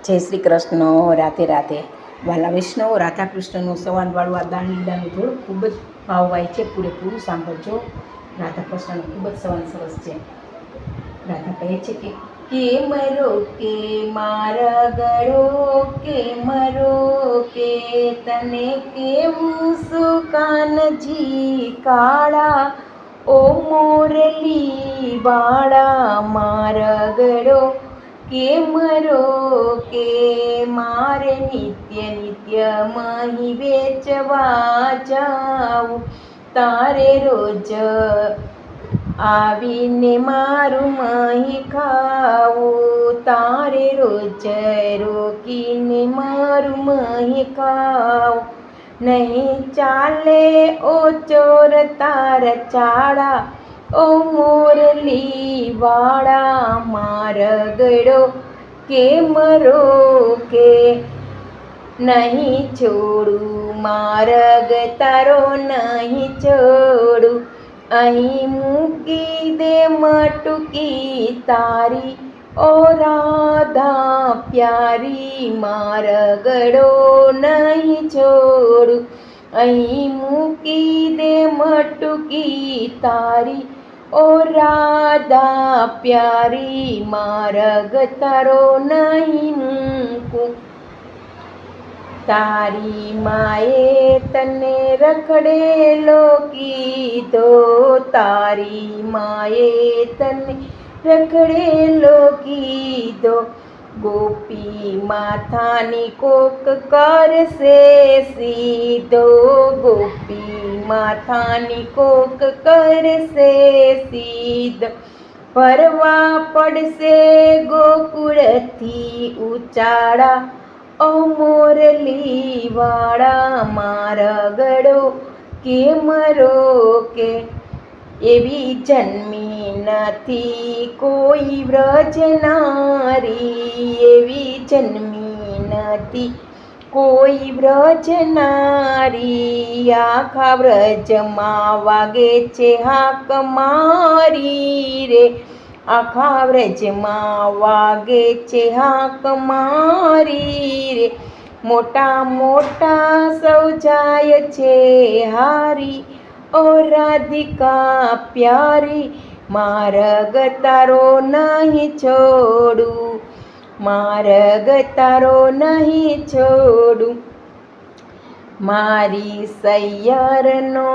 જય શ્રી કૃષ્ણ. રાધે રાધે. વાલા વૈષ્ણવ, રાધા કૃષ્ણનું સવાનવાળું આ દાન લીલાનું ધૂળ ખૂબ જ ભાવવાય છે. પૂરેપૂરું સાંભળજો. રાધા કૃષ્ણનું ખૂબ જ સવાન સરસ છે. રાધા કહે છે કે મરો કે મારા ગળો કે મરો કે તને કેવું સુકાનજી કાળા ઓ મોરલી વાળા મારા ગળો કે મરો કે મારે નિત્ય નિત્ય મહી વેચવા જાઉં તારે રોજ આવીને મારું મહી ખાવું તારે રોજ રોકીને મારું મહી ખાવું નહીં ચાલે ઓ ચોર તાર ચાળા ઓ મોરલી વાળા મારા ગળો કે મરો કે નહીં છોડું માર્ગ તારો નહીં છોડું અહીં મૂકી દે મટુકી તારી ઓ રાધા પ્યારી મારા ગળો નહીં છોડું અહીં મૂકી દે મટુકી તારી ઓ રાધા પ્યારી માર્ગ તારો નહીં મૂકું તારી માએ તને રખડેલો કીધો તારી માએ તને રખડેલો કીધો ગોપી માથાની કોક કરશે સીધો ગોપી માથાની કોક કરશે સીધો ભરવા પડશે ગોકુળથી ઉચાળા ઓ મોરલી વાળા મારા ગળો કે મરો કે એવી જન્મી નથી કોઈ વ્રજનારી એવી જન્મી નથી કોઈ વ્રજનારી આખા વ્રજમાં વાગે છે હાક મારી રે આખા વ્રજમાં વાગે છે હાક મારી રે મોટા મોટા સૌ જાય છે હારી ઓ રાધિકા પ્યારી માર્ગ તારો નહીં છોડું માર્ગ તારો નહીં છોડું મારી સૈયરનો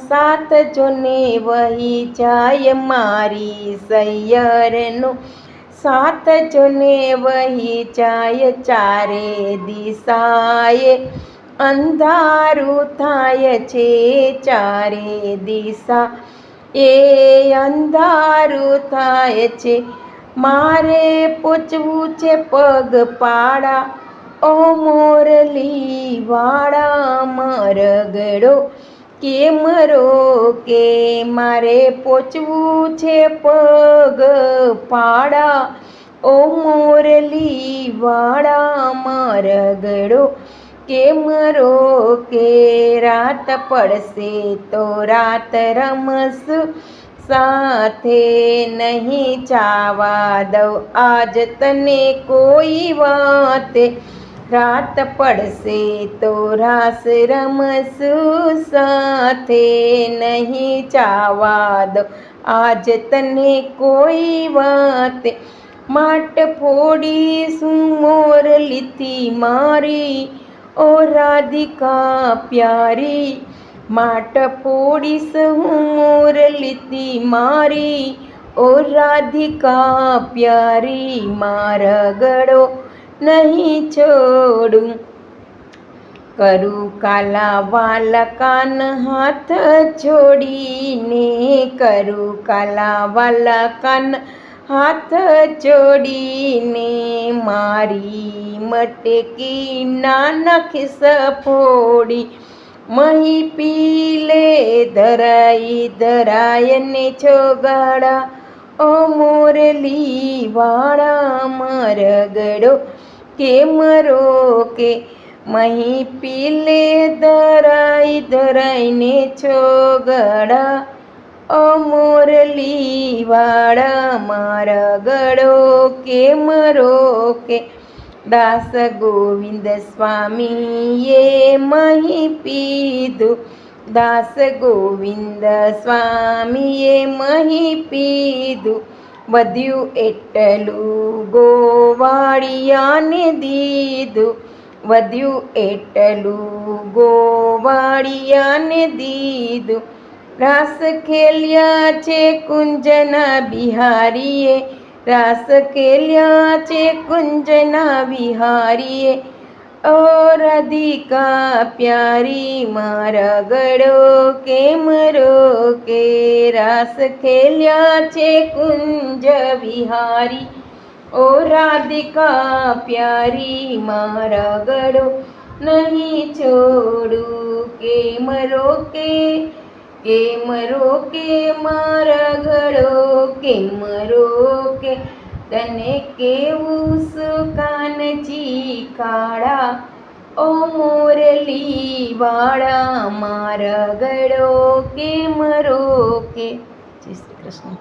સાથ જોને વહી જાય મારી સૈયરનો સાથ જોને વહી જાય ચારે દિશાએ અંધારું થાય છે ચારે દિશા એ અંધારું થાય છે મારે પૂછવું છે પગ પાડા ઓ મોરલી વાળા મારા ગળો કે મરો કે મારે પહોંચવું છે પગ પાડા ઓ મોરલી વાળા મારા ગળો કે મરો કે રાત પડશે તો રાત રમશું સાથે નહીં જાવા દઉં આજ તને કોઈ વાતે રાત પડશે તો રાસ રમશું સાથે નહીં જાવા દઉં આજ તને કોઈ વાતે માટ ફોડીશું મોરલીથી મારી ઓ રાધિકા પ્યારી માટ ફોડીશું મોરલીથી મારી ઓ રાધિકા પ્યારી મારા ગળો નહીં છોડું કરું કાલા વાલા કાન હાથ છોડીને કરું કાલા વાલા કાન હાથ જોડીને મારી મટકી નાના ખિસ્સ ફોડી મહી પીલે ધરાઈ ધરાયને છોગાડા ઓ મોરલી વાળા મારા ગળો કે મરો કે મહી પીલે ધરાઈ ધરાઈને છોગાડા ઓ મોરલી વાળા મારા ગળો કે મરો કે દાસ ગોવિંદ સ્વામીએ મહી પીધું, દાસ ગોવિંદ સ્વામીએ મહી પીધું, વધ્યું એટલું ગોવાળિયાને દીધું, વધ્યું એટલું ગોવાળિયાને દીધું. રાસ ખેલ્યા છે કુંજના બિહારીએ, રાસ ખેલ્યા છે કુંજના બિહારીએ, ઓ રાધિકા પ્યારી મારા ગળો કેમ રોકે, રાસ ખેલ્યા છે કુંજ બિહારી, ઓ રાધિકા પ્યારી મારા ગળો નહીં છોડું, કેમ રોકે, કેમ રોકે મારા ગળો કેમ રોકે, તને કેવું સુકાનજી કાળા, ઓ મોરલી વાળા મારા ગળો કેમ રોકે. જય શ્રી કૃષ્ણ.